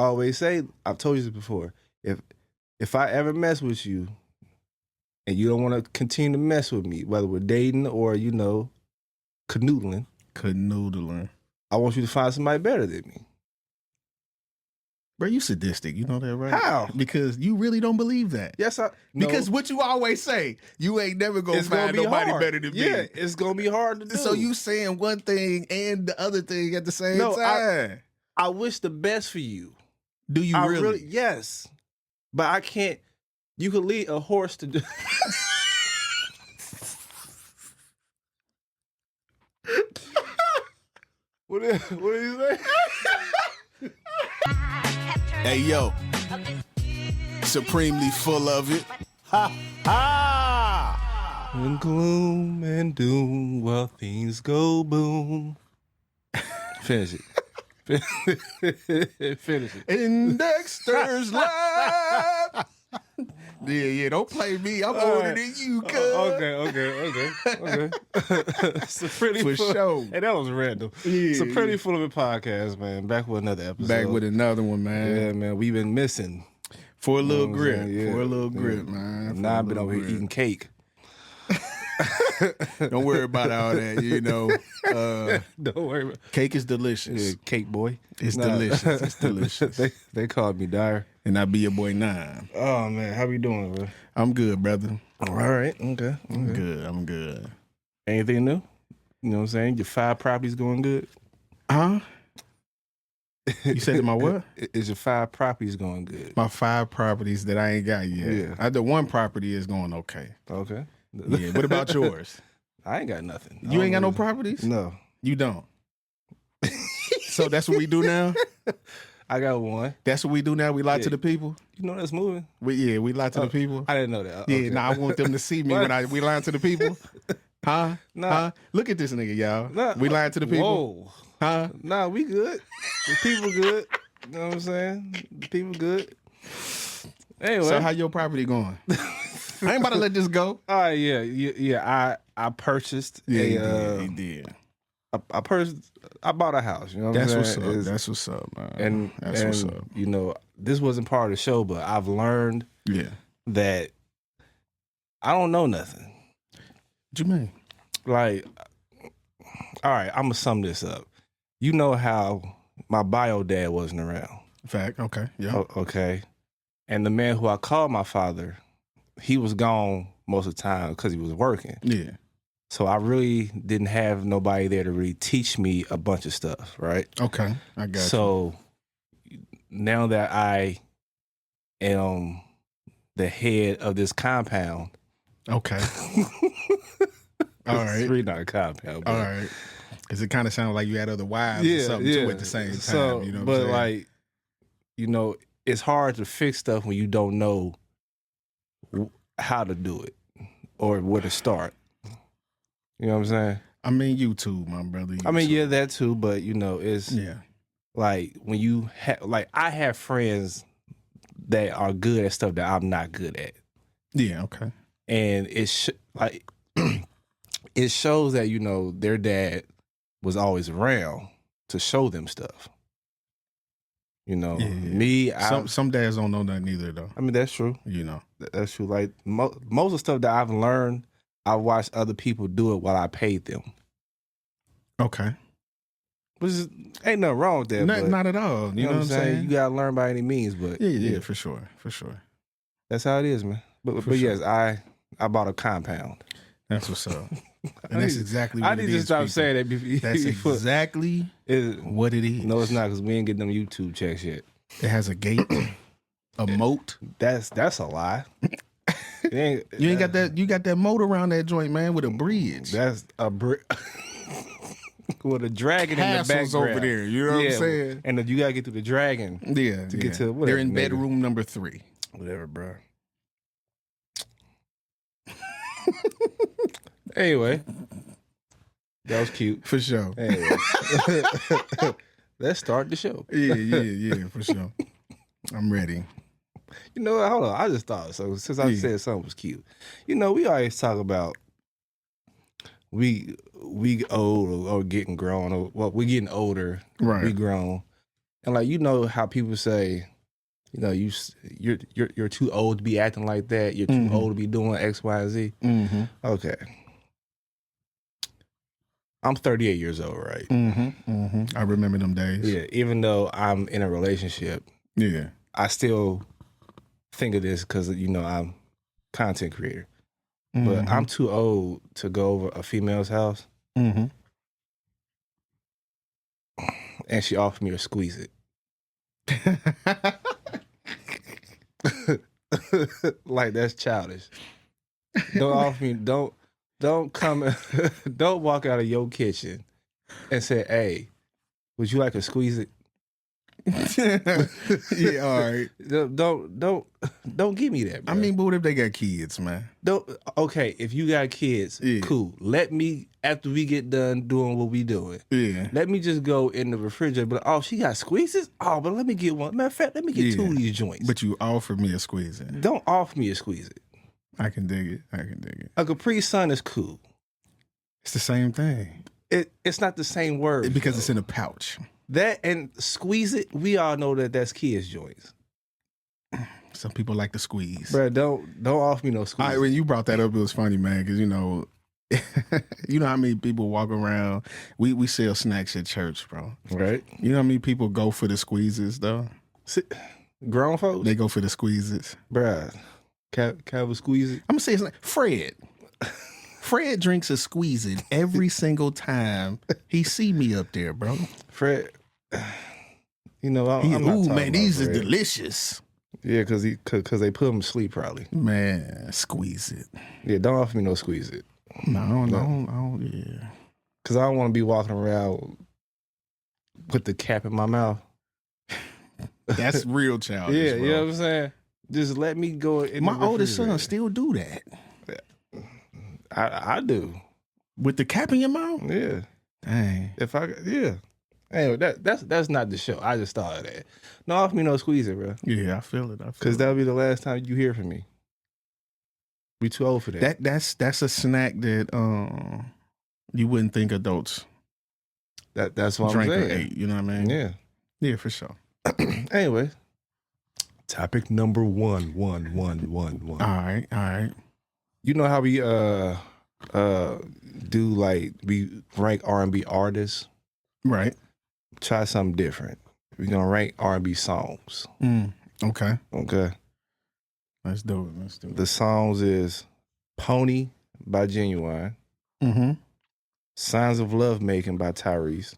always say, I've told you this before. If I ever mess with you, and you don't want to continue to mess with me, whether we're dating or canoodling, I want you to find somebody better than me. Bro, you sadistic. You know that, right? How? Because you really don't believe that. Yes, Because what you always say, you ain't never gonna find nobody better than me. Yeah, it's gonna be hard to do. So you saying one thing and the other thing at the same time. I wish the best for you. Do you really? Yes. But I can't. You could lead a horse to do. What did he say? Hey, yo. Supremely full of it. Ha ha! In gloom and doom, while things go boom. Finish it. Finish it. In Dexter's Lab. Yeah, don't play me. I'm older than you, cuz. Okay. It's a pretty For sure. Hey, that was random. Yeah, it's a pretty full of a podcast, man. Back with another episode. Back with another one, man. Yeah, man. We've been missing. For a little grip. Yeah. For a little grip, man. Now I've been over here eating cake. Don't worry about all that, Don't worry about cake is delicious. Yeah, cake boy. It's delicious. It's delicious. They called me Dyer. And I be your boy 9. Oh man, how we doing, bro? I'm good, brother. All right. Okay. I'm good. Anything new? You know what I'm saying? Your 5 properties going good? Huh? You said my what? Is your 5 properties going good? My 5 properties that I ain't got yet. Yeah. The 1 property is going okay. Okay. Yeah. What about yours? I ain't got nothing. You ain't got no properties? No. You don't. So that's what we do now? I got 1. That's what we do now? We lie to the people? You know that's moving. We lie to the people? I didn't know that. Yeah, Okay. I want them to see me when we lying to the people. Huh? Nah. Huh? Look at this nigga, y'all. Nah. We lying to the people. Whoa. Huh? Nah, we good. The people good. You know what I'm saying? The people good. Anyway. So how your property going? I ain't about to let this go. Yeah. I purchased He did. I bought a house. You know what I'm saying? That's what's up, man. That's what's up. You know, this wasn't part of the show, but I've learned that I don't know nothing. What you mean? Like, all right, I'm gonna sum this up. You know how my bio dad wasn't around. Fact. Okay. Yeah. Okay. And the man who I called my father, he was gone most of the time because he was working. Yeah. So I really didn't have nobody there to really teach me a bunch of stuff, right? Okay, I got you. So now that I am the head of this compound. Okay. All right. It's really not a compound. All right. Because it kind of sounded like you had other wives or something too at the same time. So, you know but like, you know, it's hard to fix stuff when you don't know how to do it or where to start. You know what I'm saying? I mean, YouTube, my brother. Yeah, that too. But you know, it's like when you I have friends that are good at stuff that I'm not good at. Yeah. Okay. And it's it shows that, you know, their dad was always around to show them stuff. You know, me. Some dads don't know nothing either, though. I mean, that's true. You know, that's true. Like most of the stuff that I've learned, I watched other people do it while I paid them. Okay. Which is, ain't nothing wrong with that. Not at all. You know what I'm saying? You gotta learn by any means, but yeah, for sure. That's how it is, man. But yes, I bought a compound. That's what's up. And that's exactly what it is. I need to stop saying that. That's exactly what it is. No, it's not, because we ain't getting them YouTube checks yet. It has a gate, a moat. That's a lie. You ain't got that. You got that moat around that joint, man, with a bridge. That's a bridge. With a dragon in the background over there. You know what I'm saying? And you gotta get through the dragon. Yeah, to get to whatever. They're in bedroom number 3. Whatever, bro. Anyway, that was cute for sure. Anyway, let's start the show. Yeah, for sure. I'm ready. You know what? Hold on. I just thought so. Since I said something was cute, you know, we always talk about we old or getting grown, or well, we getting older. Right. We grown. And like, you know how people say, you know, you're too old to be acting like that. You're too old to be doing X, Y, and Z. Mm-hmm. Okay. I'm 38 years old, right? Mm-hmm. Mm-hmm. I remember them days. Yeah. Even though I'm in a relationship, Yeah. I still think of this because, you know, I'm content creator. But I'm too old to go over a female's house. Mm-hmm. And she offered me to squeeze it. Like, that's childish. Don't offer me, don't come, don't walk out of your kitchen and say, hey, would you like to squeeze it? Yeah, all right. Don't give me that, bro. I mean, but what if they got kids, man? Okay, if you got kids, cool. Let me, after we get done doing what we doing, let me just go in the refrigerator. But oh, she got squeezes? Oh, but let me get one. Matter of fact, let me get two of these joints. But you offered me a squeeze. Don't offer me a squeeze it. I can dig it. I can dig it. A Capri Sun is cool. It's the same thing. It's not the same word. Because it's in a pouch. That and squeeze it, we all know that that's kids' joints. Some people like to squeeze. Bro, don't offer me no squeeze. All right, when you brought that up, it was funny, man, because, you know, you know how many people walk around. We sell snacks at church, bro. Right. You know how many people go for the squeezes, though? Grown folks? They go for the squeezes. Bruh, can I have a squeeze it? I'm going to say it's like Fred. Fred drinks a squeeze it every single time he see me up there, bro. Fred, you know, I'm not ooh, talking man, these Fred. are delicious. Yeah, because they put him to sleep probably. Man, squeeze it. Yeah, don't offer me no squeeze it. No, I don't, yeah. Because I don't want to be walking around with the cap in my mouth. That's real childish, yeah, bro. you know what I'm saying? Just let me go in My the oldest son refrigerator. still do that. I do. With the cap in your mouth? Yeah. Dang. Yeah. Anyway, that's not the show. I just thought of that. No, offer me no squeeze it, bro. Yeah, I feel it. Because that'll be the last time you hear from me. We too old for that. That's a snack that you wouldn't think adults That's what drink I'm or saying. ate. You know what I mean? Yeah. Yeah, for sure. Anyway, topic number one. All right. You know how we do, like, we rank R&B artists? Right. Try something different. We're gonna rank R&B songs. Okay. Okay. Let's do it. The songs is Pony by Ginuwine, Mm-hmm. Signs of Love Making by Tyrese,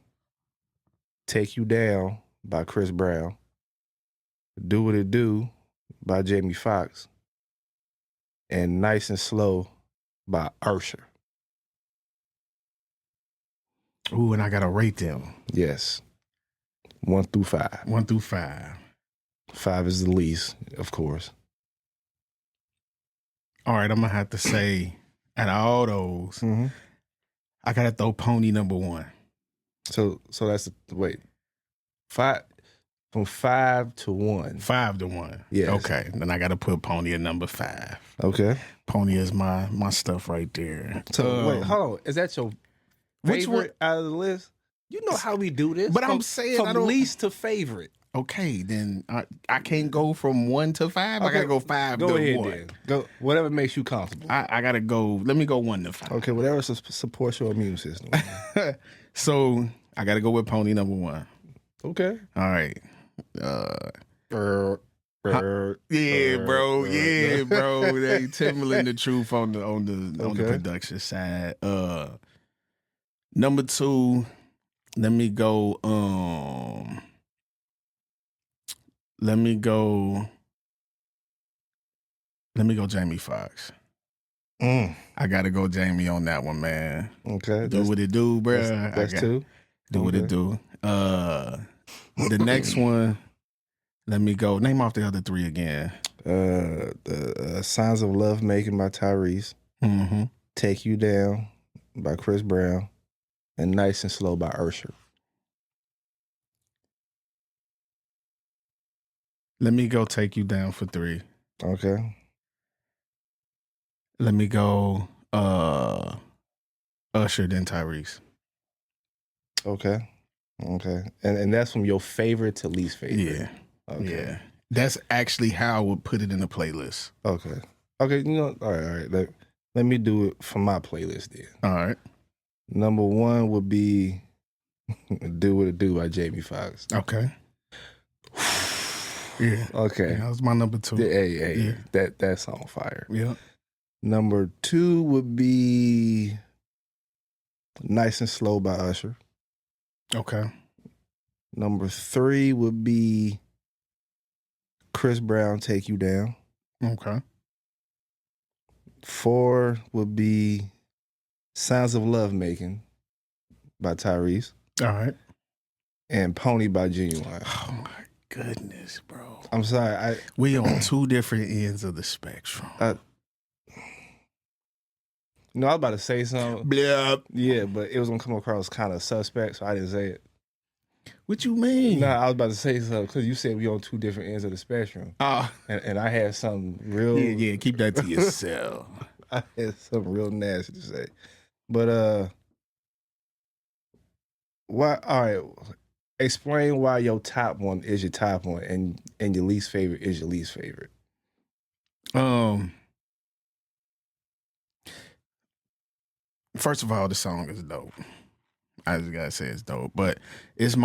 Take You Down by Chris Brown, Do What It Do by Jamie Foxx, and Nice and Slow by Usher. Ooh, and I gotta rate them. Yes. 1 through 5. 1 through 5. 5 is the least, of course. All right, I'm gonna have to say, out of all those, I gotta throw Pony number 1. So that's wait. 5 from 5 to 1. 5 to 1. Yes. Okay. Then I gotta put Pony at number 5. Okay. Pony is my stuff right there. So wait, hold on. Is that your Which favorite out of the list? You know how we do this. But I'm saying from I don't- least to favorite. Okay, then I can't go from 1 to 5. I Okay, gotta go 5 Go to ahead 1. then. Go whatever makes you comfortable. I gotta go. Let me go 1 to 5. Okay, whatever supports your immune system. So I gotta go with Pony number 1. Okay. All right. Yeah, bro. Yeah, bro. They Timberland the truth on the production side. Number 2, let me go. Let me go Jamie Foxx. I gotta go Jamie on that one, man. Okay. Do what it do, bro. That's 2. Do what it do. The next one, let me go. Name off the other 3 again. The Signs of Love Making by Tyrese. Mm-hmm. Take You Down by Chris Brown. And Nice and Slow by Usher. Let me go Take You Down for 3. Okay. Let me go Usher then Tyrese. Okay. Okay. And that's from your favorite to least favorite. Yeah. Okay. Yeah. That's actually how I would put it in the playlist. Okay. Okay. You know, all right. Let me do it for my playlist then. All right. Number 1 would be Do What It Do by Jamie Foxx. Okay. Yeah. Okay. Yeah, that was my number 2. Hey. Yeah. That's on fire. Yeah. Number 2 would be Nice and Slow by Usher. Okay. Number 3 would be Chris Brown, Take You Down. Okay. 4 would be Sounds of Love Making by Tyrese. All right. And Pony by Ginuwine. Oh my goodness, bro. I'm sorry. We on 2 different ends of the spectrum. I was about to say something. Blah. Yeah, but it was going to come across kind of suspect, so I didn't say it. What you mean? No, I was about to say something because you said we on 2 different ends of the spectrum. And I had something real... Yeah, keep that to yourself. I had something real nasty to say. But, why? All right, explain why your top one is your top one and your least favorite is your least favorite. First of all, the song is dope. I just gotta say it's dope. But it's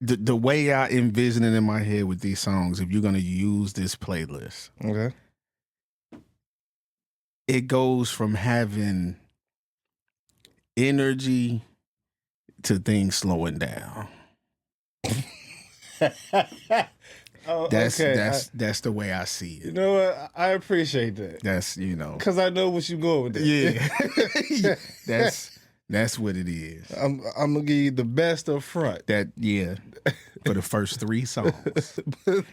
the way I envision it in my head with these songs, if you're gonna use this playlist. Okay. It goes from having energy to things slowing down. That's the way I see it. You know what? I appreciate that. That's because I know what you're going with. Yeah. that's what it is. I'm gonna give you the best up front. For the first 3 songs. but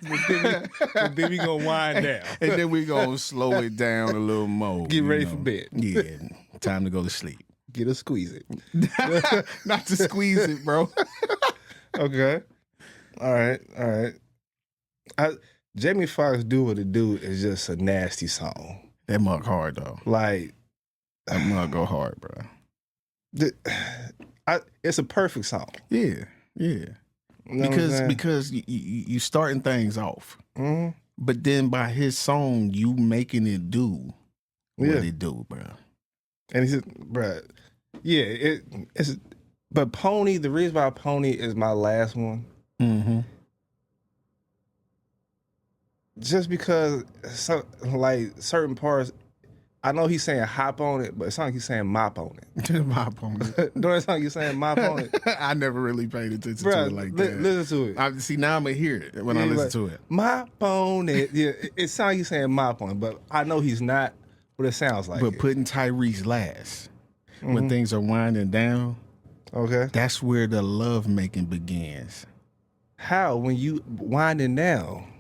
then we gonna wind down, and then we gonna slow it down a little more. Get ready for bed. Yeah, time to go to sleep. Get a squeeze it. Not to squeeze it, bro. Okay. All right. Jamie Foxx Do What It Do is just a nasty song. That mug hard though. Like that mug go hard, bro. It's a perfect song. Yeah. You know because you starting things off, mm-hmm. but then by his song you making it do what it do, bro. And he said, bro, yeah, it's. But Pony, the reason why Pony is my last one, just because certain parts. I know he's saying hop on it, but it sounds like he's saying mop on it. Mop on it. Don't it sound like you're saying mop on it? I never really paid attention to it like that. Listen to it. See, now I'm going to hear it when I listen to it. Mop on it. Yeah, it sounds like he's saying mop on it, but I know he's not, but it sounds like But it. putting Tyrese last, when things are winding down, okay, that's where the love making begins. How? When you winding down?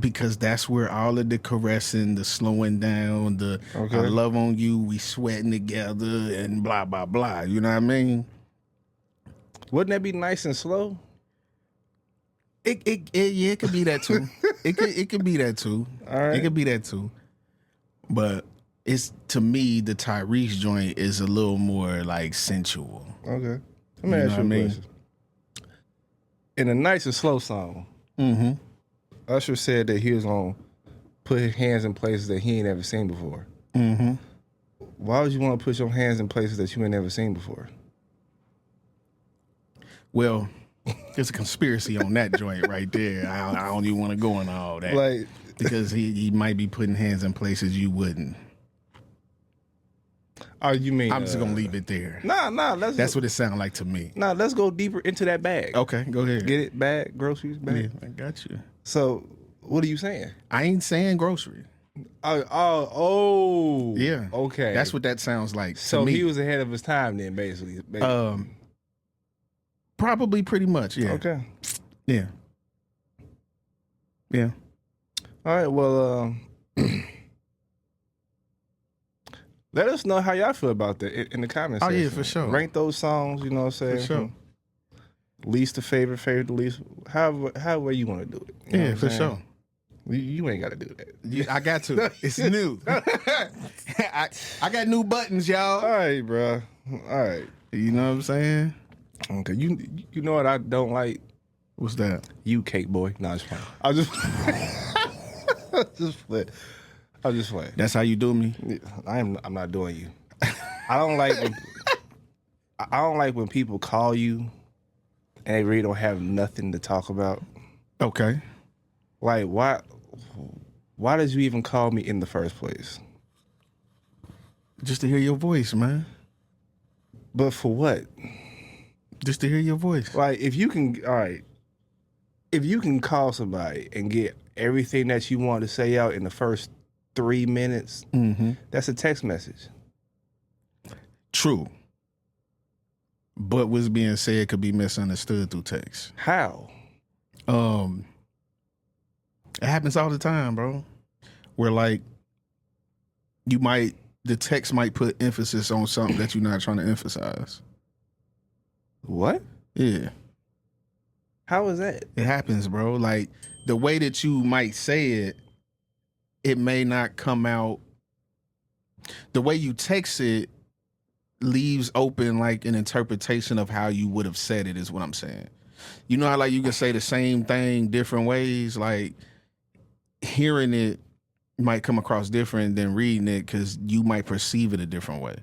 Because that's where all of the caressing, the slowing down, I love on you, we sweating together, and blah, blah, blah. You know what I mean? Wouldn't that be nice and slow? It could be that too. it could be that too. All right. It could be that too. But it's, to me, the Tyrese joint is a little more like sensual. Okay. Let me ask you a question. In a nice and slow song, Usher said that he was gonna put his hands in places that he ain't ever seen before. Why would you want to put your hands in places that you ain't never seen before? Well, there's a conspiracy on that joint right there. I don't even want to go into all that. Because he might be putting hands in places you wouldn't. Oh, you mean? I'm just gonna leave it there. Nah. That's what it sounded like to me. Nah, let's go deeper into that bag. Okay, go ahead. Get it? Bag, groceries, bag. Yeah, I got you. So, what are you saying? I ain't saying grocery. Oh. Yeah. Okay. That's what that sounds like so to me. He was ahead of his time then, basically. Probably pretty much, yeah. Okay. Yeah. Yeah. All right, well, let us know how y'all feel about that in the comments section. Oh, yeah, for sure. Rank those songs, you know what I'm saying? For sure. Least to favorite to least, however you want to do it. You know Yeah, what for I'm saying? sure. You ain't got to do that. I got to. It's new. I got new buttons, y'all. All right, bro. All right. You know what I'm saying? Okay, you know what I don't like? What's that? You cake boy. No, I'm just playing. I just just play. I just play. That's how you do me. I'm not doing you. I don't like when I don't like when people call you and they really don't have nothing to talk about. Okay. Like why did you even call me in the first place? Just to hear your voice, man. But for what? Just to hear your voice. Like if you can call somebody and get everything that you want to say out in the first 3 minutes, that's a text message. True. But what's being said could be misunderstood through text. How? It happens all the time, bro. Where like the text might put emphasis on something that you're not trying to emphasize. What? Yeah. How is that? It happens, bro. Like the way that you might say it, it may not come out. The way you text it leaves open like an interpretation of how you would have said it is what I'm saying. You know how like you can say the same thing different ways? Like hearing it might come across different than reading it because you might perceive it a different way.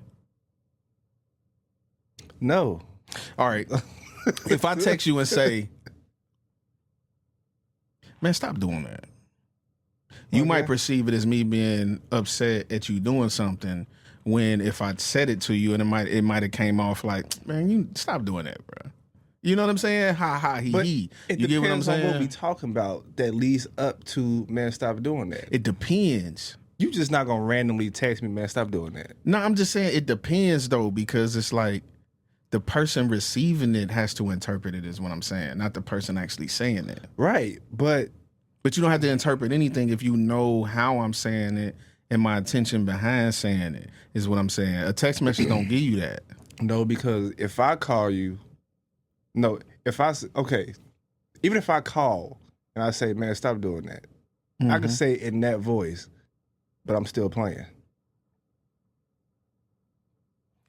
No. All right. If I text you and say, man, stop doing that. You might perceive it as me being upset at you doing something when if I said it to you and it might have came off like, man, you stop doing that, bro. You know what I'm saying? Ha ha he But he. it You get what I'm depends on saying? what we talking about that leads up to, man, stop doing that. It depends. You just not gonna randomly text me, man, stop doing that. No, I'm just saying it depends though, because it's like the person receiving it has to interpret it is what I'm saying, not the person actually saying it. Right. But you don't have to interpret anything if you know how I'm saying it and my intention behind saying it is what I'm saying. A text message don't give you that. no, because if I call you, even if I call and I say, man, stop doing that, I can say it in that voice, but I'm still playing.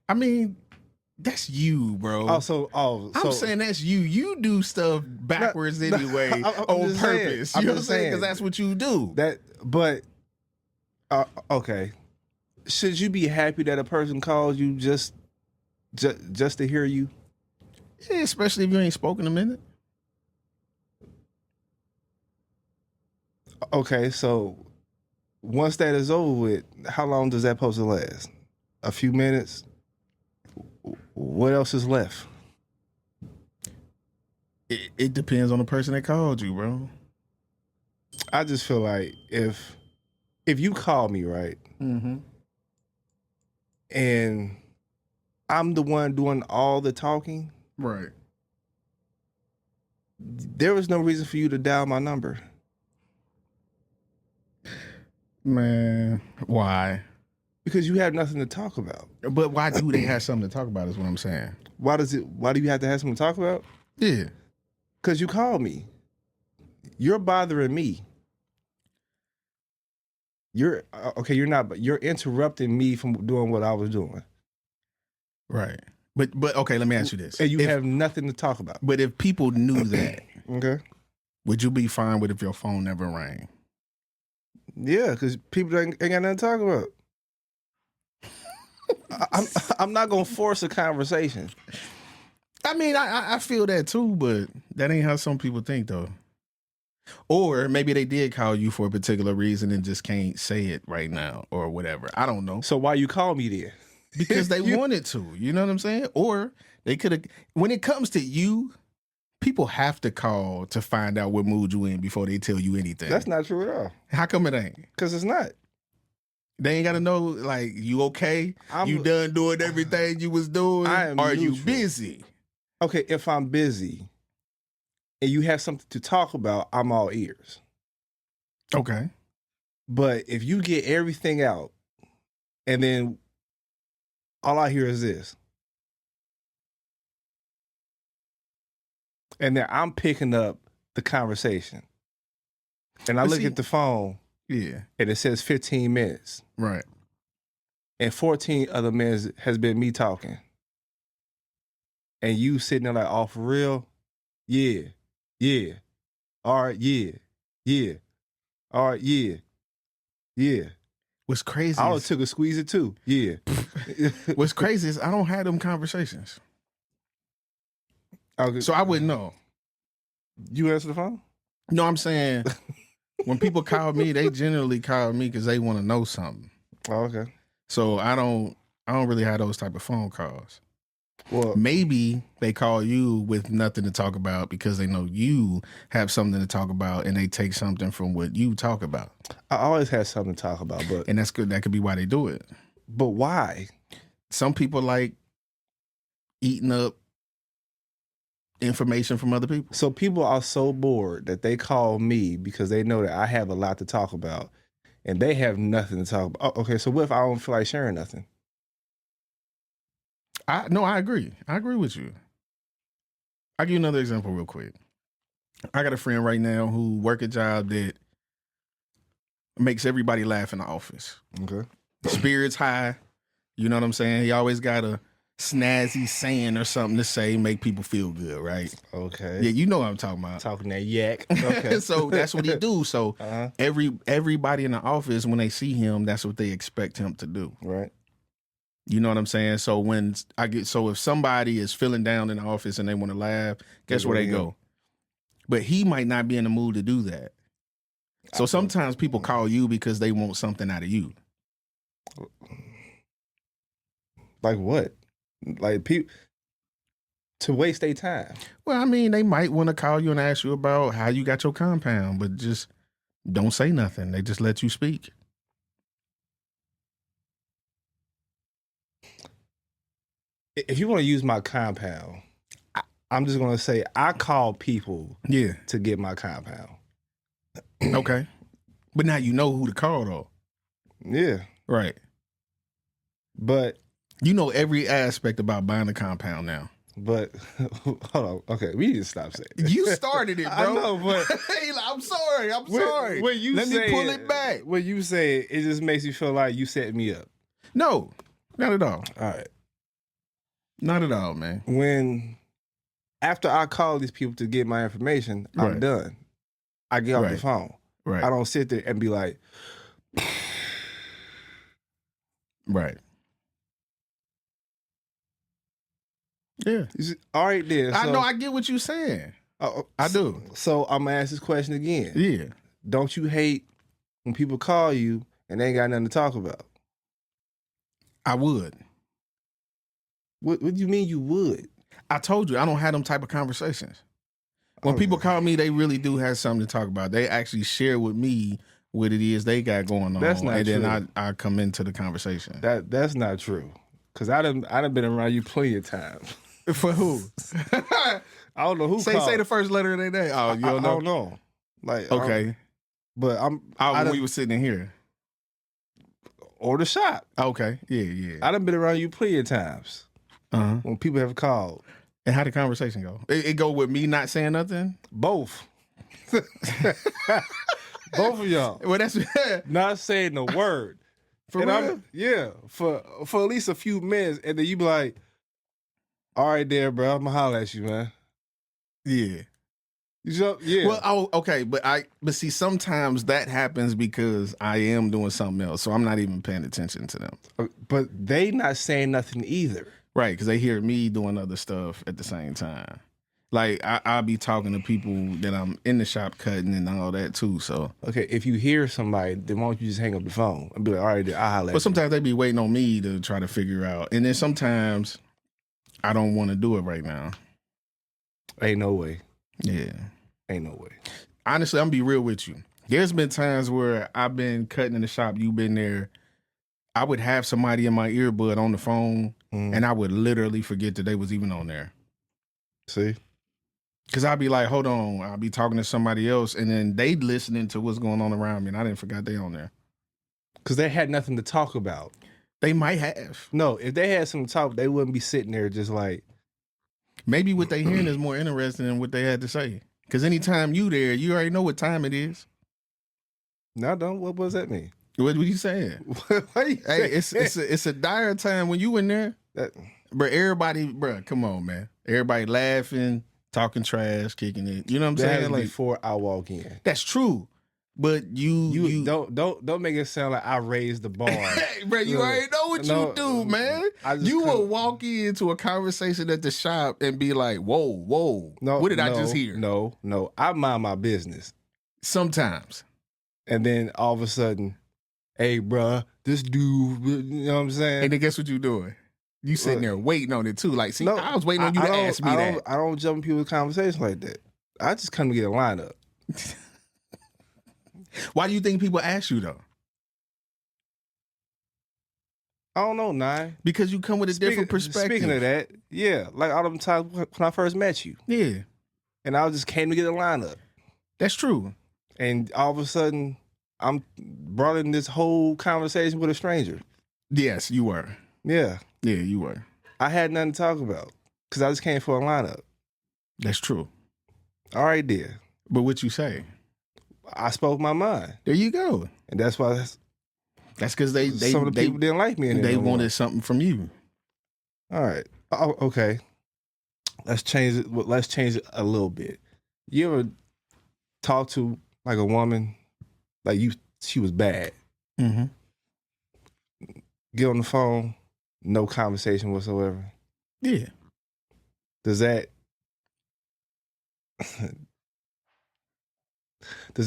I mean, that's you, bro. I'm saying that's you. You do stuff backwards anyway I'm on just purpose. saying. You know I'm what I'm just saying? saying. Because that's what you do. Okay. Should you be happy that a person calls you just to hear you? Yeah, especially if you ain't spoken a minute. Okay, so once that is over with, how long does that supposed to last? A few minutes? What else is left? It depends on the person that called you, bro. I just feel like if you call me, right, and I'm the one doing all the talking, right, there was no reason for you to dial my number. Man, why? Because you have nothing to talk about. But why do they have something to talk about is what I'm saying. Why do you have to have something to talk about? Yeah. Because you called me. You're bothering me. You're not, but you're interrupting me from doing what I was doing. Right. But okay, let me ask you this. And you have nothing to talk about. But if people knew that, okay, would you be fine with if your phone never rang? Yeah, because people ain't got nothing to talk about. I'm not gonna force a conversation. I mean, I feel that too, but that ain't how some people think though. Or maybe they did call you for a particular reason and just can't say it right now or whatever. I don't know. So why you call me then? Because they wanted to. You know what I'm saying? Or they could have. When it comes to you, people have to call to find out what mood you in before they tell you anything. That's not true at all. How come it ain't? Because it's not. They ain't got to know, like, you okay? You done doing everything you was doing? Are you busy? Okay, if I'm busy and you have something to talk about, I'm all ears. Okay. But if you get everything out and then all I hear is this, and then I'm picking up the conversation and I look at the phone, yeah, and it says 15 minutes. Right. And 14 other minutes has been me talking. and you sitting there like, oh, for real? Yeah. All right, yeah. All right, yeah. What's crazy I is, took a squeeze it too. Yeah. what's crazy is I don't have them conversations. Okay. So I wouldn't know. You answer the phone? No, I'm saying when people call me, they generally call me because they want to know something. Oh, okay. So I don't really have those type of phone calls. Well, maybe they call you with nothing to talk about because they know you have something to talk about and they take something from what you talk about. I always had something to talk about, but and that's good. That could be why they do it. But why? Some people like eating up information from other people. So people are so bored that they call me because they know that I have a lot to talk about and they have nothing to talk about. Oh, okay, so what if I don't feel like sharing nothing? I agree. I agree with you. I'll give you another example real quick. I got a friend right now who work a job that makes everybody laugh in the office. Okay. Spirits high. You know what I'm saying? He always got a snazzy saying or something to say, make people feel good, right? Okay. Yeah, you know what I'm talking about. Talking that yak. Okay. So that's what he do. So everybody in the office, when they see him, that's what they expect him to do. Right. You know what I'm saying? So if somebody is feeling down in the office and they want to laugh, guess where they go? But he might not be in the mood to do that. So sometimes people call you because they want something out of you. Like what? Like people to waste their time. Well, I mean, they might want to call you and ask you about how you got your compound, but just don't say nothing. They just let you speak. If you want to use my compound, I'm just going to say I call people to get my compound. Okay. But now you know who to call, though. Yeah. Right. But you know every aspect about buying a compound now. But hold on. Okay, we need to stop saying that. You started it, bro. I know, but I'm sorry. When you Let me pull it back. When you say it just makes me feel like you set me up. No, not at all. All right. Not at all, man. After I call these people to get my information, I'm done. I get off the phone. Right. I don't sit there and be like, right. Yeah. All right, then. I know. I get what you're saying. I do. So I'm gonna ask this question again. Yeah. Don't you hate when people call you and they ain't got nothing to talk about? I would. What do you mean you would? I told you I don't have them type of conversations. When people call me, they really do have something to talk about. They actually share with me what it is they got going on. That's not true. And then I come into the conversation. That's not true. Cause I done been around you plenty of times. For who? I don't know who called. Say the first letter of their name. Oh, you don't know? I don't know. Like okay. But we were sitting in here. Or the shop. Okay. Yeah. I done been around you plenty of times. When people have called. And how the conversation go? It go with me not saying nothing? Both. Both of y'all. Well, that's not saying a word. For real? For at least a few minutes, and then you be like, "All right, there, bro. I'm gonna holler at you, man." Yeah. Yeah. Well, okay, but see, sometimes that happens because I am doing something else, so I'm not even paying attention to them. But they not saying nothing either. Right, because they hear me doing other stuff at the same time. Like, I'll be talking to people that I'm in the shop cutting and all that too, so. Okay, if you hear somebody, then why don't you just hang up the phone and be like, all right, I'll holler at you. But sometimes they be waiting on me to try to figure out. And then sometimes I don't want to do it right now. Ain't no way. Yeah. Ain't no way. Honestly, I'm gonna be real with you. There's been times where I've been cutting in the shop, you've been there. I would have somebody in my earbud on the phone, and I would literally forget that they was even on there. See? Because I'd be like, hold on, I'll be talking to somebody else, and then they listening to what's going on around me, and I didn't forget they on there. Because they had nothing to talk about. They might have. No, if they had something to talk, they wouldn't be sitting there just like. Maybe what they hearing is more interesting than what they had to say. Because anytime you there, you already know what time it is. No, don't. What does that mean? What you saying? Hey, it's a dire time when you in there. Bro, everybody, bro, come on, man. Everybody laughing, talking trash, kicking it. You know what I'm That saying? has to be Like, before I walk in. that's true. But You don't make it sound like I raised the bar. Hey, bro, you already know what you do, man. You will walk into a conversation at the shop and be like, whoa, what did I just hear? No. I mind my business. Sometimes. And then all of a sudden, hey, bruh, this dude, you know what I'm saying? And then guess what you doing? You sitting there waiting on it too. Like, see, I was waiting on you to ask me that. I don't jump in people's conversations like that. I just come to get a lineup. Why do you think people ask you though? I don't know, Nine. Because you come with a different perspective. Speaking of that, yeah, like all them times when I first met you. Yeah. And I just came to get a lineup. That's true. And all of a sudden, I'm brought in this whole conversation with a stranger. Yes, you were. Yeah. Yeah, you were. I had nothing to talk about because I just came for a lineup. That's true. All right, dear. But what you say? I spoke my mind. There you go. And that's why that's because they some of the people didn't like me. They wanted something from you. All right. Oh, okay. Let's change it. Let's change it a little bit. You ever talk to like a woman, like she was bad. Mm-hmm. Get on the phone, no conversation whatsoever. Yeah. Does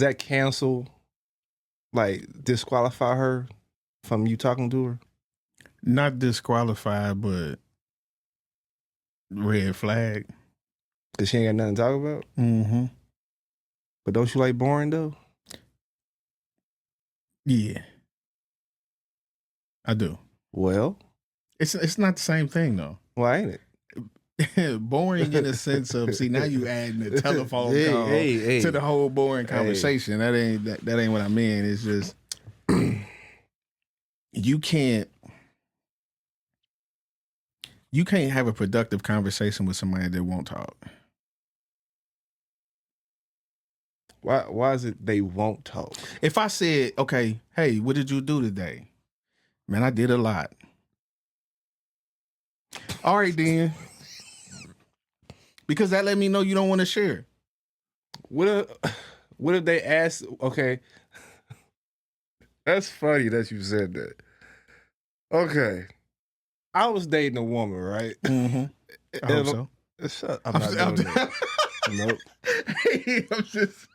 that cancel, like disqualify her from you talking to her? Not disqualified, but red flag. Cause she ain't got nothing to talk about? Mm-hmm. But don't you like boring though? Yeah. I do. Well, it's not the same thing though. Why ain't it? Boring in a sense of, see, now you adding the telephone call to the whole boring conversation. That ain't what I mean. It's just you can't have a productive conversation with somebody that won't talk. Why is it they won't talk? If I said, okay, hey, what did you do today? Man, I did a lot. All right, then. Because that let me know you don't want to share. What if they ask, okay. That's funny that you said that. Okay. I was dating a woman, right? Mm-hmm. I hope so. Shut up. I'm not doing that. Nope. I'm just...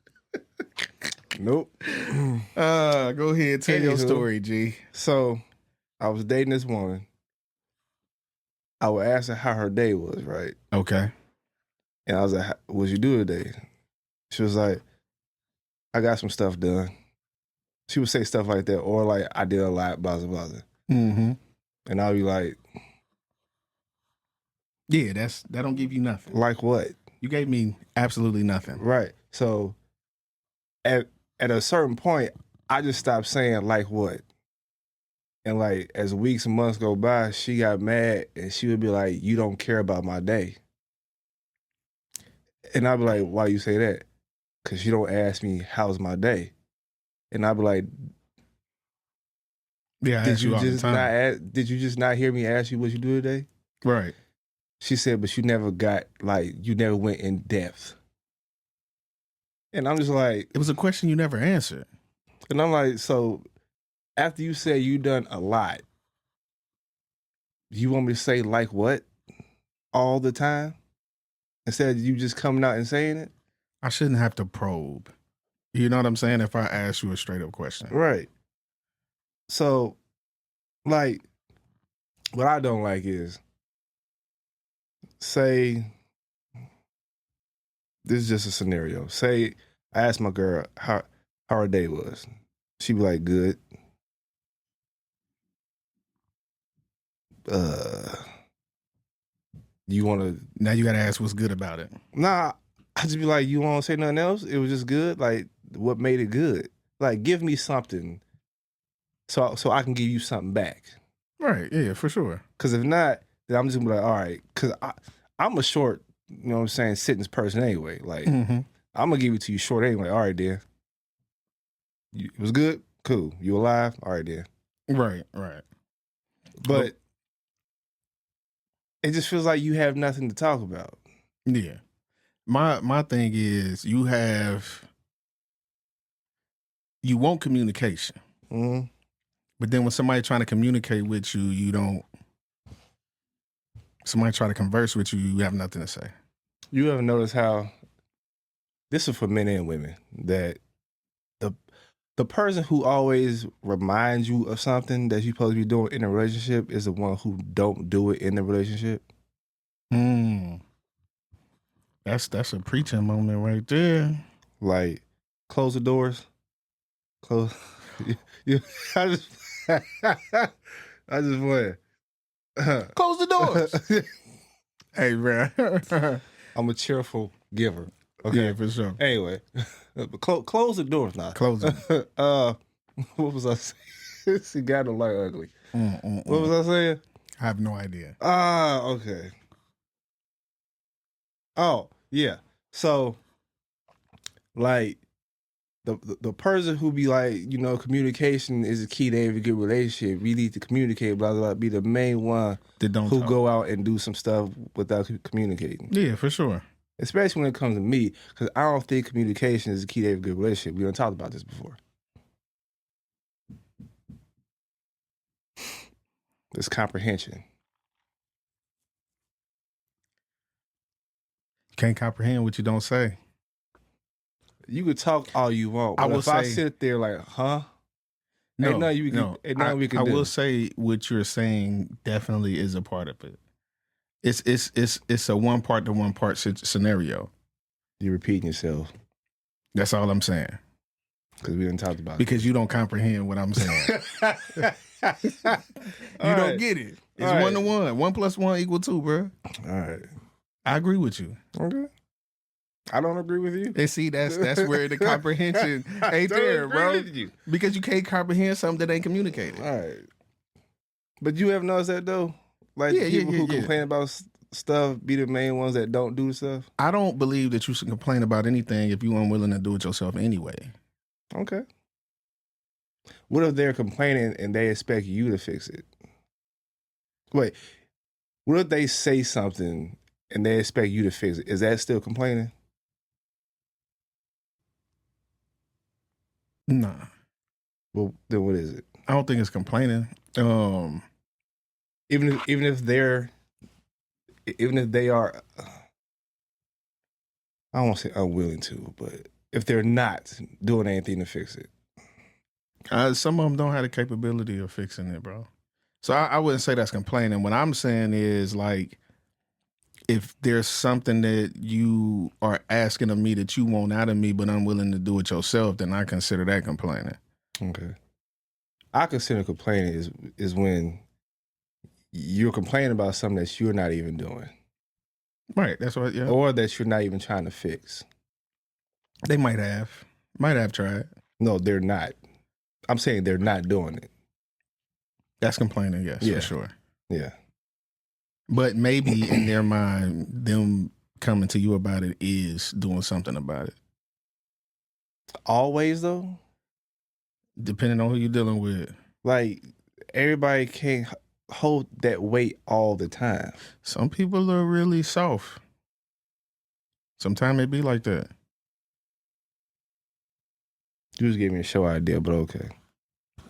Nope. Go ahead, tell your story, G. So, I was dating this woman. I would ask her how her day was, right? Okay. And I was like, what'd you do today? She was like, I got some stuff done. She would say stuff like that, or like, I did a lot, blah, blah, blah. Mm-hmm. And I'll be like, yeah, that don't give you nothing. Like what? You gave me absolutely nothing. Right. So at a certain point, I just stopped saying like what. And like as weeks and months go by, she got mad and she would be like, you don't care about my day. And I'd be like, why you say that? Because you don't ask me how's my day. And I'd be like, yeah, did you just not hear me ask you what you do today? Right. She said, but you never went in depth. And I'm just like... It was a question you never answered. And I'm like, so after you said you done a lot, you want me to say like what? All the time? Instead of you just coming out and saying it? I shouldn't have to probe. You know what I'm saying? If I ask you a straight up question. Right. So, like, what I don't like is, say, this is just a scenario. Say, I asked my girl how her day was. She'd be like, good. You want to... Now you got to ask what's good about it. Nah, I just be like, you want to say nothing else? It was just good? Like, what made it good? Like, give me something so I can give you something back. Right, yeah, for sure. Because if not, then I'm just going to be like, all right. Because I'm a short, you know what I'm saying, sentence person anyway. Like, mm-hmm. I'm going to give it to you short anyway. All right, dear. It was good? Cool. You alive? All right, dear. Right. But it just feels like you have nothing to talk about. Yeah. My thing is you want communication. Mm-hmm. But then when somebody trying to communicate with you, you don't. Somebody try to converse with you, you have nothing to say. You ever notice how this is for men and women that the person who always reminds you of something that you're supposed to be doing in a relationship is the one who don't do it in the relationship? That's a preaching moment right there. Like, close the doors. Close. I just, I just went. Close the doors. Hey, bro. I'm a cheerful giver. Okay, yeah, for sure. Anyway, close the doors now. Close them. What was I saying? She got to like ugly. What was I saying? I have no idea. Okay. Oh, yeah. So, like, the person who be like, communication is the key to every good relationship. We need to communicate, blah, blah, blah, be the main one That don't who talk. go out and do some stuff without communicating. Yeah, for sure. Especially when it comes to me, because I don't think communication is the key to every good relationship. We done talked about this before. It's comprehension. Can't comprehend what you don't say. You could talk all you want, but if I sit there like, huh? No, we can I do. will say what you're saying definitely is a part of it. It's a one part to one part scenario. You're repeating yourself. That's all I'm saying. Because we didn't talk about it. Because you don't comprehend what I'm saying. You don't get it. It's 1 to 1. 1 + 1 = 2, bro. All right. I agree with you. Okay. I don't agree with you. And see, that's where the comprehension ain't there, bro. Because you can't comprehend something that ain't communicated. All right. But you ever noticed that though? Like people who complain about stuff be the main ones that don't do stuff? I don't believe that you should complain about anything if you're unwilling to do it yourself anyway. Okay. What if they're complaining and they expect you to fix it? Wait, what if they say something and they expect you to fix it? Is that still complaining? Nah. Well, then what is it? I don't think it's complaining. Even if they are, I don't want to say unwilling to, but if they're not doing anything to fix it. Some of them don't have the capability of fixing it, bro. So I wouldn't say that's complaining. What I'm saying is, like, if there's something that you are asking of me that you want out of me but unwilling to do it yourself, then I consider that complaining. Okay. I consider complaining is when you're complaining about something that you're not even doing. Right, that's what, yeah. Or that you're not even trying to fix. They might have tried. No, they're not. I'm saying they're not doing it. That's complaining, yes, for sure. Yeah. But maybe in their mind, them coming to you about it is doing something about it. Always, though? Depending on who you're dealing with. Like, everybody can't hold that weight all the time. Some people are really soft. Sometimes it be like that. You just gave me a show idea, but okay.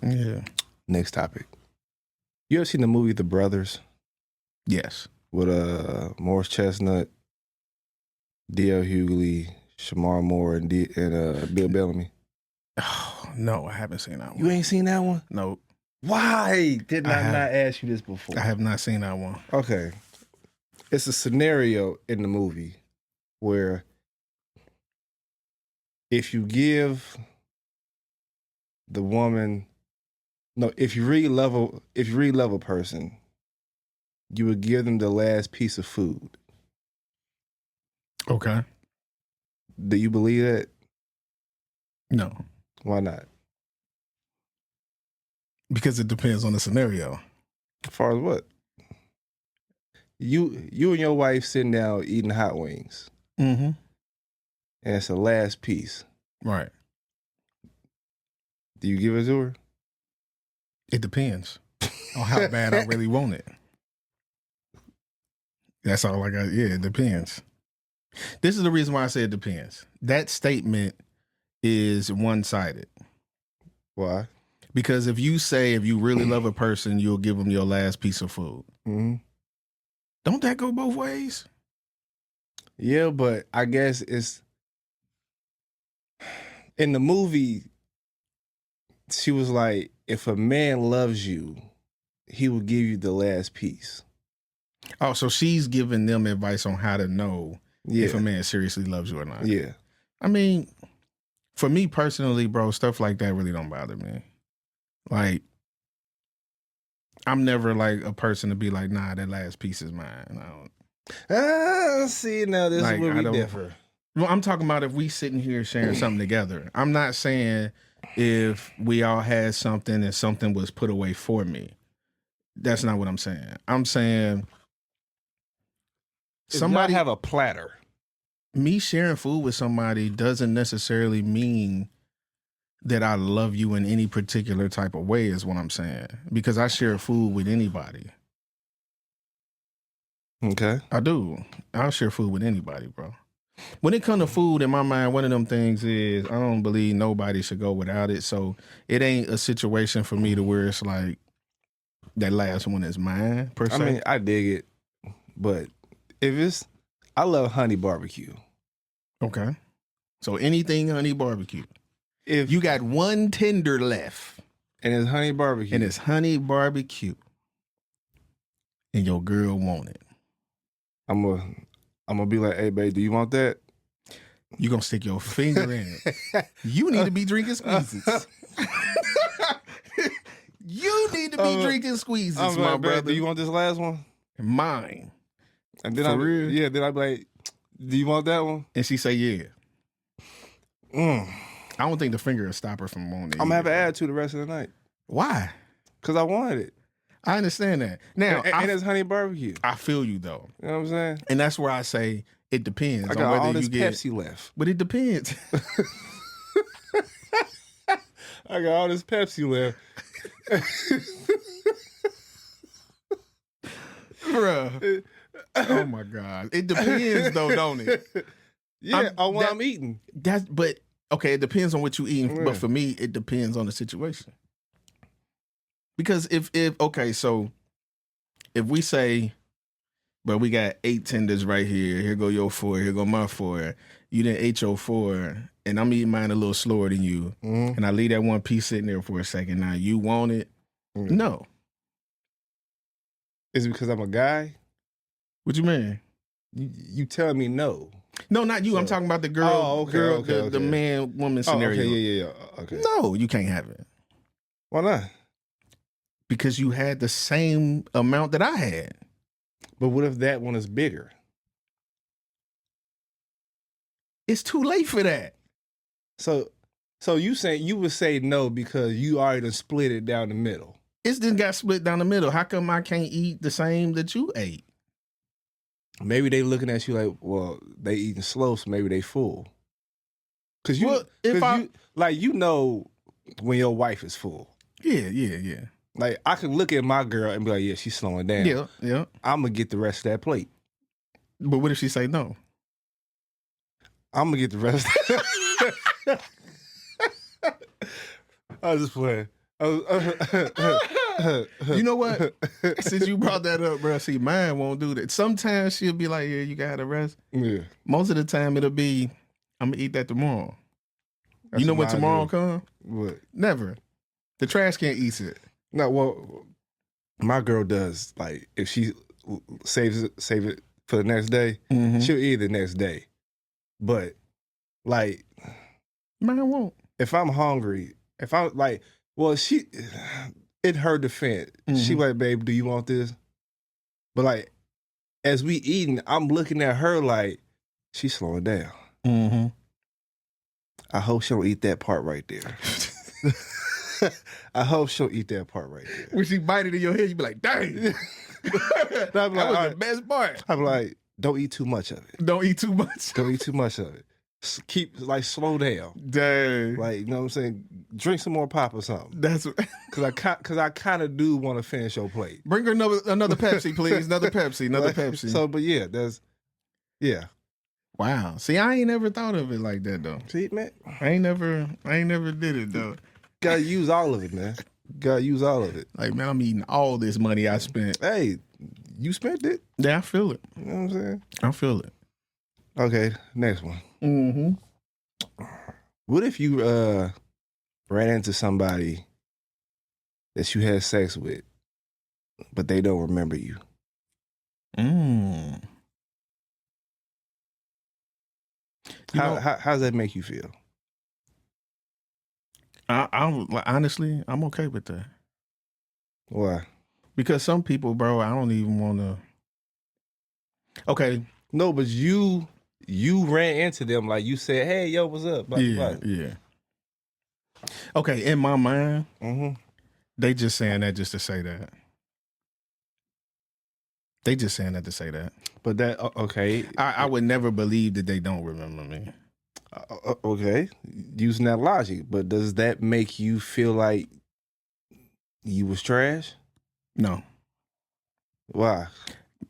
Yeah. Next topic. You ever seen the movie The Brothers? Yes. With Morris Chestnut, D.L. Hughley, Shamar Moore, and Bill Bellamy? Oh, no, I haven't seen that one. You ain't seen that one? Nope. Why did I not ask you this before? I have not seen that one. Okay. It's a scenario in the movie where if you give the woman, if you really love a person, you would give them the last piece of food. Okay. Do you believe that? No. Why not? Because it depends on the scenario. As far as what? You and your wife sitting down eating hot wings. Mm-hmm. And it's the last piece. Right. Do you give it to her? It depends on how bad I really want it. That's all I got. Yeah, it depends. This is the reason why I say it depends. That statement is one-sided. Why? Because if you say if you really love a person, you'll give them your last piece of food. Mm-hmm. Don't that go both ways? Yeah, but I guess it's in the movie. She was like, if a man loves you, he will give you the last piece. Oh, so she's giving them advice on how to know Yeah. if a man seriously loves you or not. Yeah. I mean, for me personally, bro, stuff like that really don't bother me. Like, I'm never like a person to be like, nah, that last piece is mine. I don't. See, now this Like, is where I we don't- differ. Well, I'm talking about if we sitting here sharing something together. I'm not saying if we all had something and something was put away for me. That's not what I'm saying. I'm saying Somebody have a platter. me sharing food with somebody doesn't necessarily mean that I love you in any particular type of way is what I'm saying. Because I share food with anybody. Okay. I do. I'll share food with anybody, bro. When it comes to food, in my mind, one of them things is I don't believe nobody should go without it. So it ain't a situation for me to where it's like that last one is mine, per se. I mean, I dig it, but I love honey barbecue. Okay. So anything honey barbecue. If You got one tender left, and it's honey barbecue, and it's honey barbecue, and your girl want it. I'm gonna be like, hey, babe, do you want that? You gonna stick your finger in it. You need to be drinking squeezes. You need to be drinking squeezes, I'm my like, brother. babe, do you want this last one? Mine. And then For real? Yeah, then I'd be like, do you want that one? And she say, yeah. Mm. I don't think the finger will stop her from wanting it. I'm gonna have either, an bro. attitude the rest of the night Why? because I wanted it. I understand that. Now, And it's honey barbecue. I feel you though. You know what I'm saying? And that's where I say it depends I on got whether all this you get Pepsi left. But it depends. I got all this Pepsi left. Bruh. Oh my God. It depends though, don't it? Yeah, on what I'm eating. But okay, it depends on what you eating. Yeah. But for me, it depends on the situation. Because if okay, so if we say, bro, we got 8 tenders right here go your 4, here go my 4. You didn't ate your 4, and I'm eating mine a little slower than you, and I leave that one piece sitting there for a second. Now you want it? No. Is it because I'm a guy? What you mean? You telling me no? No, not you. I'm talking about the girl. The man woman scenario. Okay, yeah. Okay. No, you can't have it Why not? because you had the same amount that I had. But what if that one is bigger? It's too late for that. So you saying you would say no because you already done split it down the middle. It's just got split down the middle. How come I can't eat the same that you ate? Maybe they looking at you like, well, they eating slow, so maybe they full. Cause you, Well, you know when your wife is full. Yeah. Like I can look at my girl and be like, yeah, she's slowing down. Yeah. I'm gonna get the rest of that plate. But what if she say no? I'm gonna get the rest. I was just playing. You know what? Since you brought that up, bro, see, mine won't do that. Sometimes she'll be like, yeah, you got to rest. Yeah. Most of the time it'll be, I'm going to eat that tomorrow. That's you know what when tomorrow come? What? Never. The trash can't eat it. No, well, my girl does. Like, if she save it for the next day, she'll eat the next day. But, like, mine won't. If I'm hungry, if I'm like, well, in her defense, she like, babe, do you want this? But like, as we eating, I'm looking at her like, she's slowing down. Mm-hmm. I hope she don't eat that part right there. I hope she'll eat that part right there. When she bite it in your head, you be like, dang. That was the best part. I'm like, don't eat too much of it. Don't eat too much. Don't eat too much of it. slow down. Dang. Like, you know what I'm saying? Drink some more pop or something. That's Cause I kind of do want to finish your plate. Bring her another Pepsi, please. Another Pepsi. Like, Pepsi. So, but yeah, yeah. Wow. See, I ain't never thought of it like that though. See, man, I ain't never did it though. Gotta use all of it, man. Gotta use all of it. Like, man, I'm eating all this money I spent. Hey, you spent it. Yeah, I feel it. You know what I'm saying? I feel it. Okay, next one. Mm-hmm. What if you ran into somebody that you had sex with, but they don't remember you? How does that make you feel? I'm honestly, I'm okay with that. Why? Because some people, bro, I don't even want to. Okay. No, but you ran into them like you said, "Hey, yo, what's up?" Yeah. Okay, in my mind, they just saying that just to say that. They just saying that to say that. But that okay. I would never believe that they don't remember me. Okay, using that logic, but does that make you feel like you was trash? No. Why?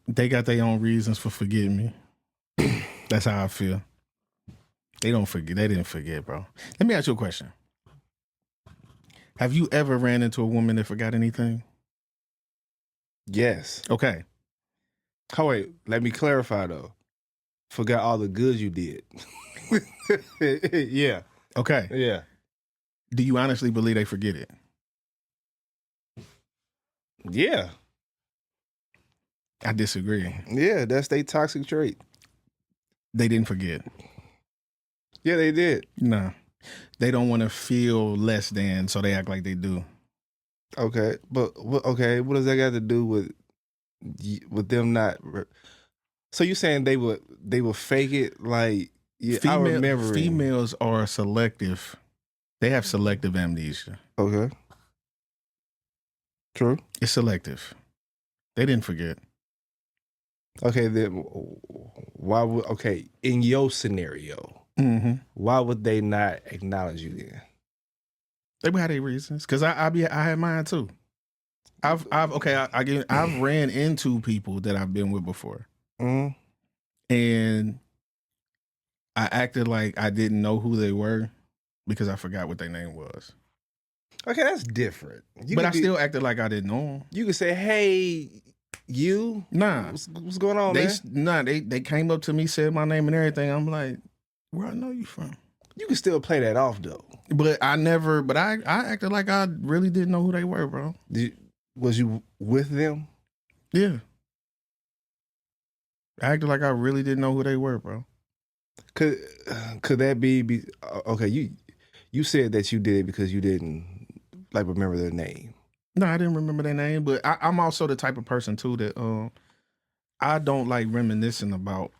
They got their own reasons for forgetting me. That's how I feel. They don't forget. They didn't forget, bro. Let me ask you a question. Have you ever ran into a woman that forgot anything? Yes. Okay. Oh, wait, let me clarify though. Forgot all the good you did. Yeah. Okay. Yeah. Do you honestly believe they forget it? Yeah. I disagree. Yeah, that's their toxic trait. They didn't forget. Yeah, they did. No. They don't want to feel less than, so they act like they do. Okay, but okay, what does that got to do with them not? So you saying they would fake it like? Yeah, I remember. Females are selective. They have selective amnesia. Okay. True. It's selective. They didn't forget. Okay, then why would in your scenario, why would they not acknowledge you then? They would have their reasons. Cause I had mine too. I've ran into people that I've been with before. And I acted like I didn't know who they were because I forgot what their name was. Okay, that's different. But I still acted like I didn't know them. You could say, "Hey, you." Nah. What's going on, man? They came up to me, said my name and everything. I'm like, where I know you from? You can still play that off though. But I acted like I really didn't know who they were, bro. Was you with them? Yeah. I acted like I really didn't know who they were, bro. Could that be okay? You said that you did it because you didn't like remember their name. No, I didn't remember their name, but I'm also the type of person too that I don't like reminiscing about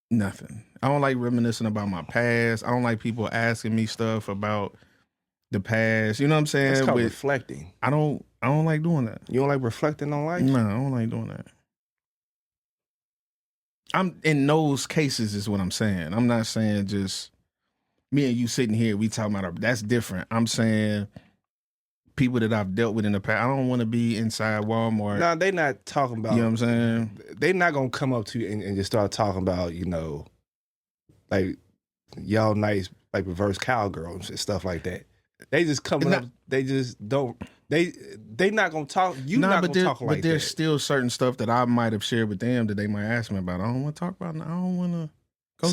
nothing. I don't like reminiscing about my past. I don't like people asking me stuff about the past. You know what I'm saying? That's called reflecting. I don't like doing that. You don't like reflecting on life? No, I don't like doing that. I'm in those cases is what I'm saying. I'm not saying just me and you sitting here, we talking about that's different. I'm saying people that I've dealt with in the past. I don't want to be inside Walmart. No, they not talking about. You know what I'm saying? They not gonna come up to you and just start talking about, like y'all nice, like reverse cowgirls and stuff like that. They just coming up. They just don't. They not gonna talk. You not gonna talk like that. But there's still certain stuff that I might have shared with them that they might ask me about. I don't want to talk about. I don't want to go.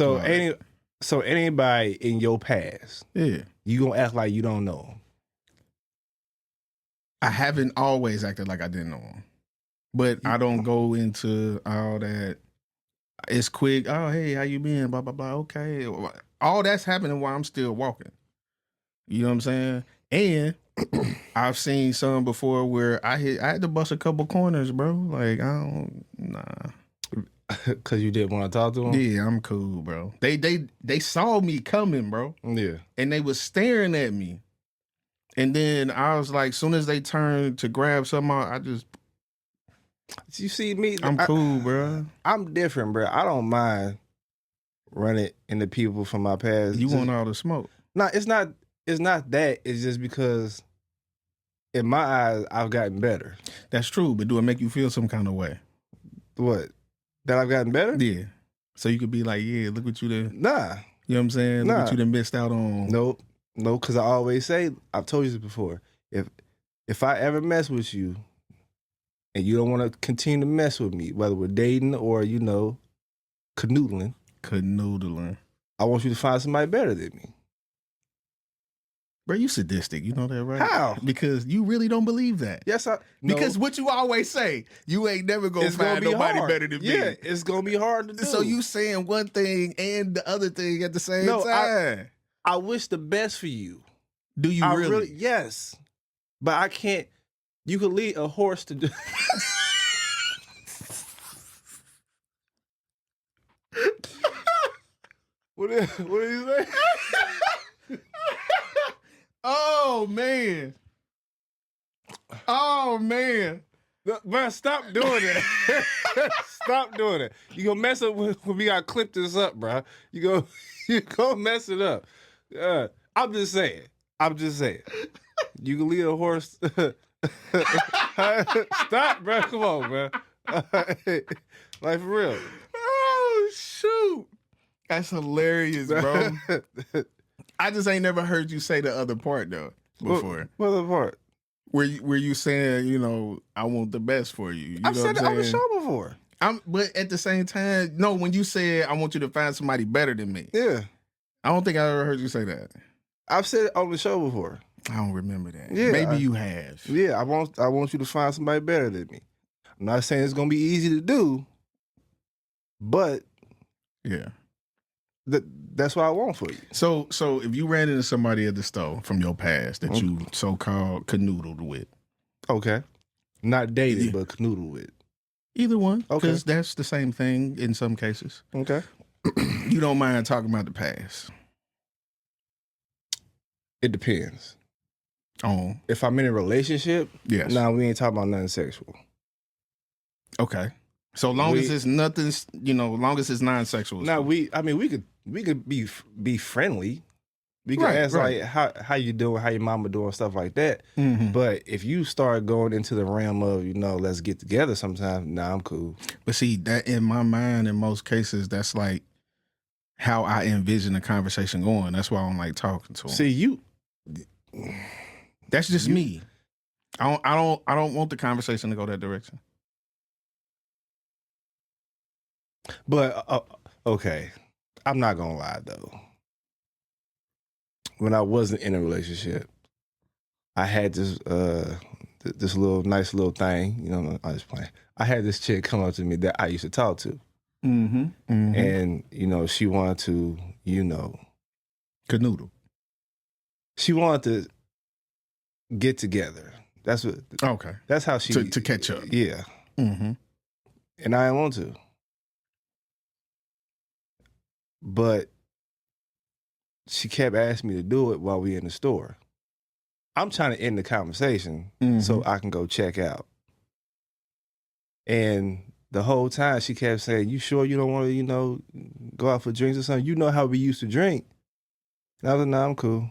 So anybody in your past, yeah, you gonna act like you don't know them. I haven't always acted like I didn't know them, but I don't go into all that. It's quick. Oh, hey, how you been? Blah blah blah. Okay, all that's happening while I'm still walking. You know what I'm saying? And I've seen some before where I had to bust a couple corners, bro. Like Cause you didn't want to talk to them? Yeah, I'm cool, bro. They saw me coming, bro. Yeah. And they was staring at me. And then I was like, soon as they turned to grab something, I just... You see me? I'm cool, bro. I'm different, bro. I don't mind run it into people from my past. You want all the smoke? No, it's not. It's not that. It's just because, in my eyes, I've gotten better. That's true, but do it make you feel some kind of way? What? That I've gotten better? Yeah. So you could be like, yeah, look what you done. Nah. You know what I'm saying? Nah. Look what you done missed out on. Nope. No, because I always say, I've told you this before. If I ever mess with you, and you don't want to continue to mess with me, whether we're dating or canoodling, I want you to find somebody better than me. Bro, you sadistic. You know that, right? How? Because you really don't believe that. Yes, Because what you always say, you ain't never gonna find nobody better than me. Yeah, it's gonna be hard to do. So you saying one thing and the other thing at the same time. I wish the best for you. Do you really? Yes. But I can't. You could lead a horse to do. What did he say? Oh man. Man, stop doing that. Stop doing it. You gonna mess up when we gotta clip this up, bro. You go mess it up. I'm just saying. You can lead a horse. Stop, bro. Come on, bro. Like, for real. Oh shoot. That's hilarious, bro. I just ain't never heard you say the other part though before. What other part? Where you saying, I want the best for you. I've said it on the show before. But at the same time, no, when you said I want you to find somebody better than me. Yeah. I don't think I ever heard you say that. I've said it on the show before. I don't remember that. Yeah, maybe you have. Yeah, I want you to find somebody better than me. I'm not saying it's gonna be easy to do, but yeah. That's what I want for you. So if you ran into somebody at the store from your past that you so-called canoodled with. Okay. Not dated, but canoodled with. Either one. Okay. Because that's the same thing in some cases. Okay. You don't mind talking about the past? It depends. Oh. If I'm in a relationship, yes. Nah, we ain't talking about nothing sexual. Okay. So long as it's nothing, long as it's non-sexual. Now we could be friendly. We can ask like how you doing, how your mama doing, stuff like that. Mm-hmm. But if you start going into the realm of let's get together sometime, nah, I'm cool. But see, that in my mind, in most cases, that's like how I envision the conversation going. That's why I don't like talking to them. See, that's just me. I don't want the conversation to go that direction. But okay, I'm not gonna lie though. When I wasn't in a relationship, I had this nice little thing. I was playing. I had this chick come up to me that I used to talk to, and she wanted to, canoodle. She wanted to get together. That's what. Okay. That's how she to catch up. Yeah. Mm-hmm. And I didn't want to. But she kept asking me to do it while we in the store. I'm trying to end the conversation so I can go check out. And the whole time she kept saying, "You sure you don't want to, go out for drinks or something? You know how we used to drink." And I was like, "Nah, I'm cool."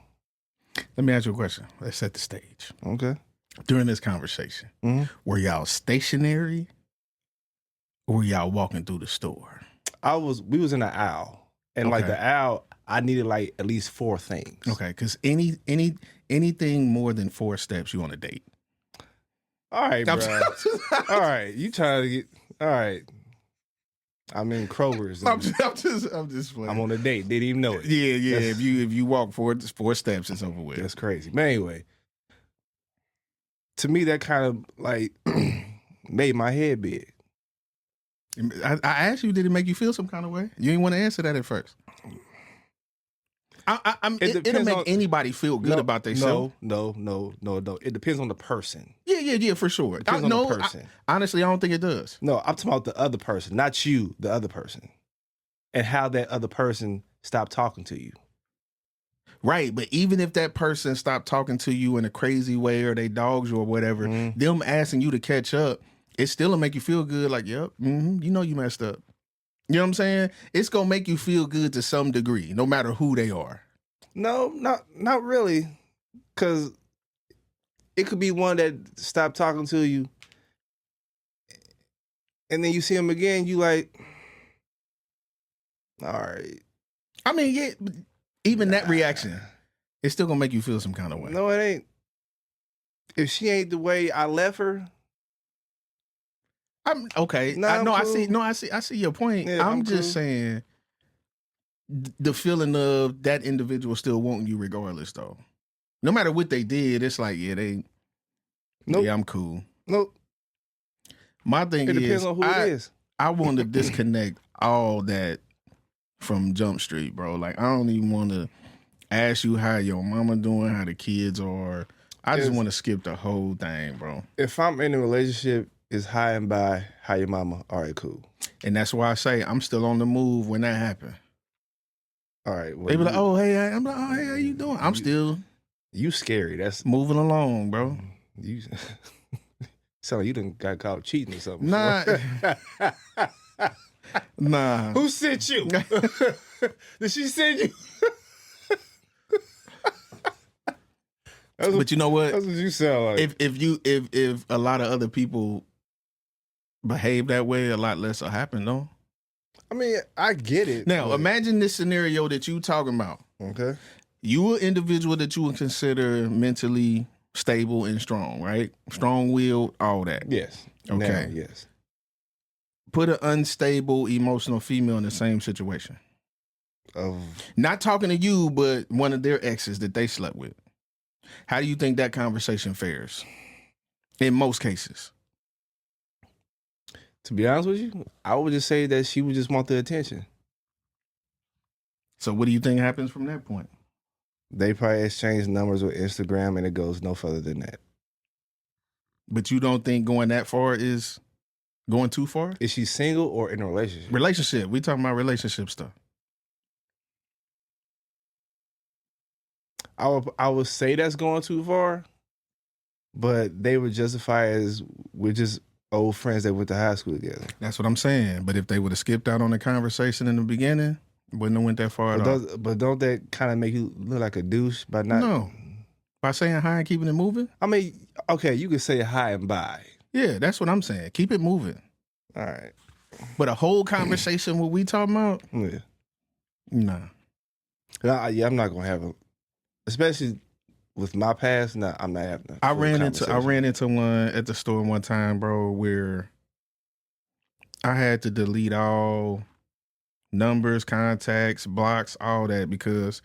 Let me ask you a question. Let's set the stage. Okay. During this conversation, were y'all stationary or were y'all walking through the store? We was in an aisle. And like the aisle, I needed like at least 4 things. Okay, because anything more than 4 steps, you on a date. All right, bro. All right, you trying to get? All right. I'm in Kroger's. I'm just playing. I'm on a date. Didn't even know it. Yeah. If you walk 4 steps, it's over with. That's crazy. But anyway, to me, that kind of like made my head big. I asked you, did it make you feel some kind of way? You didn't want to answer that at first. It'll make anybody feel good about themselves. No. It depends on the person. Yeah, for sure. It depends on the person. Honestly, I don't think it does. No, I'm talking about the other person, not you, the other person. And how that other person stopped talking to you. Right, but even if that person stopped talking to you in a crazy way or they dogs you or whatever, them asking you to catch up, it still will make you feel good like, yep, you messed up. You know what I'm saying? It's gonna make you feel good to some degree, no matter who they are. No, not really. Cause it could be one that stopped talking to you, and then you see him again, you like, all right. I mean, yeah, even that reaction, it's still gonna make you feel some kind of way. No, it ain't. If she ain't the way I left her, I'm okay. Nah, I'm cool. I see your point. Yeah, I'm I'm just cool. saying the feeling of that individual still wanting you regardless, though. No matter what they did, it's like, yeah, Nope. yeah, I'm cool. Nope. My thing It depends on who it is. I want to disconnect all that from Jump Street, bro. Like, I don't even want to ask you how your mama doing, how the kids are. I just want to skip the whole thing, bro. If I'm in a relationship, it's high and by, how your mama, all right, cool. And that's why I say I'm still on the move when that happened. All right. Well, they be like, oh, hey, I'm like, oh, hey, how you doing? I'm still. You scary. That's moving along, bro. You sound like you done got caught cheating or something. Nah. Nah. Who sent you? Did she send you? But you know what? That's what you sound like. If a lot of other people behave that way, a lot less will happen, though. I mean, I get it. Now, imagine this scenario that you talking about. Okay. You an individual that you would consider mentally stable and strong, right? Strong-willed, all that. Yes. Okay. Now, yes. Put an unstable, emotional female in the same situation. Not talking to you, but one of their exes that they slept with. How do you think that conversation fares? In most cases. To be honest with you, I would just say that she would just want the attention. So what do you think happens from that point? They probably exchange numbers with Instagram and it goes no further than that. But you don't think going that far is going too far? Is she single or in a relationship? Relationship. We talking about relationship stuff. I would say that's going too far, but they would justify it as we're just old friends that went to high school together. That's what I'm saying. But if they would have skipped out on the conversation in the beginning, wouldn't have went that far at all. But don't that kind of make you look like a douche by not? No. By saying hi and keeping it moving? I mean, okay, you could say hi and bye. Yeah, that's what I'm saying. Keep it moving. All right. But a whole conversation, what we talking about? Yeah. Nah. Yeah, I'm not going to have a, especially with my past, I'm not having a I ran into one at the store one time, bro, where I had to delete all numbers, contacts, blocks, all that, because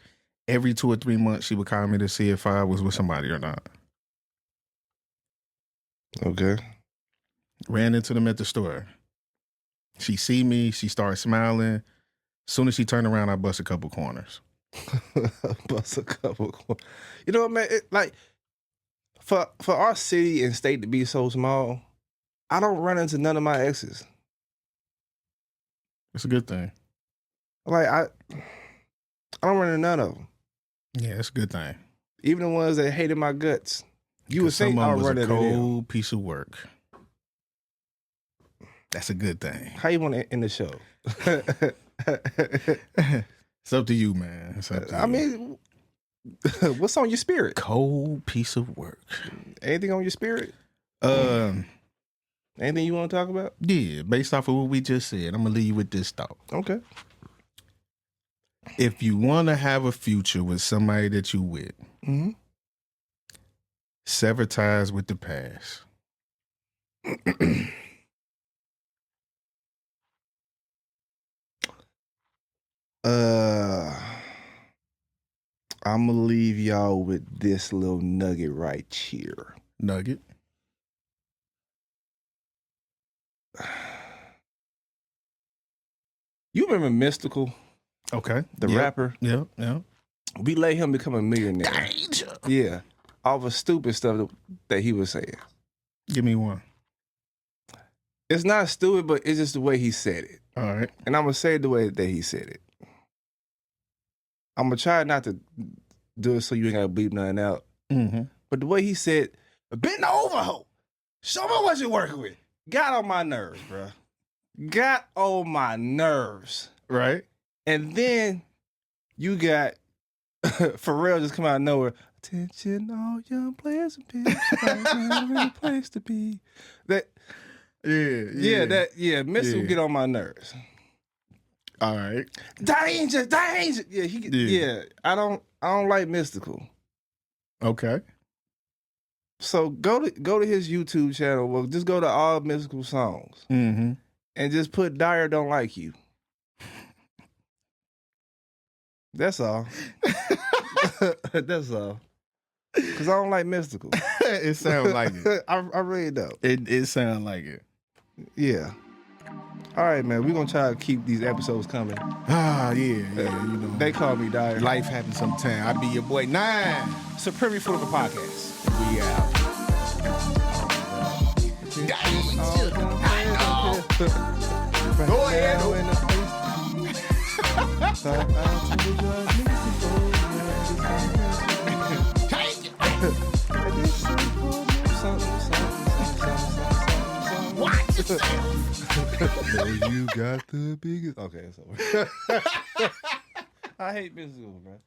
every 2 or 3 months she would call me to see if I was with somebody or not. Okay. Ran into them at the store. She see me, she started smiling. Soon as she turned around, I bust a couple corners. Bust a couple corners. You know what, man? Like, for our city and state to be so small, I don't run into none of my exes. It's a good thing. Like, I don't run into none of them. Yeah, it's a good thing. Even the ones that hated my guts. You would think I'll run into them. A cold piece of work. That's a good thing. How you want to end the show? It's up to you, man. It's up to you. I mean, what's on your spirit? Cold piece of work. Anything on your spirit? Anything you want to talk about? Yeah, based off of what we just said, I'm going to leave you with this thought. Okay. If you want to have a future with somebody that you with, sever ties with the past. I'm gonna leave y'all with this little nugget right here. Nugget? You remember Mystical? Okay. The rapper? Yeah. We let him become a millionaire. Danger. Yeah. All the stupid stuff that he was saying. Give me one. It's not stupid, but it's just the way he said it. All right. And I'm going to say it the way that he said it. I'm going to try not to do it so you ain't got to bleep nothing out. Mm-hmm. But the way he said, bend over, ho. Show me what you're working with. Got on my nerves, bro. got on my nerves. Right. And then you got Pharrell just come out of nowhere. Attention, all young players and pimps, a place to be. That, Mystical get on my nerves. All right. Danger. Yeah. I don't like Mystical. Okay. So go to his YouTube channel. Well, just go to all Mystical songs Mm-hmm. and just put Dyer Don't Like You. That's all. That's all. Because I don't like Mystical. It sounds like it. I really don't. It sounds like it. Yeah. All right, man. We're going to try to keep these episodes coming. Yeah. You know. They call me Dyer. Life happens sometime. I be your boy 9. Supreme Football Podcast. We out. Go ahead. You got the biggest. Okay, it's over. I hate Mystical, man.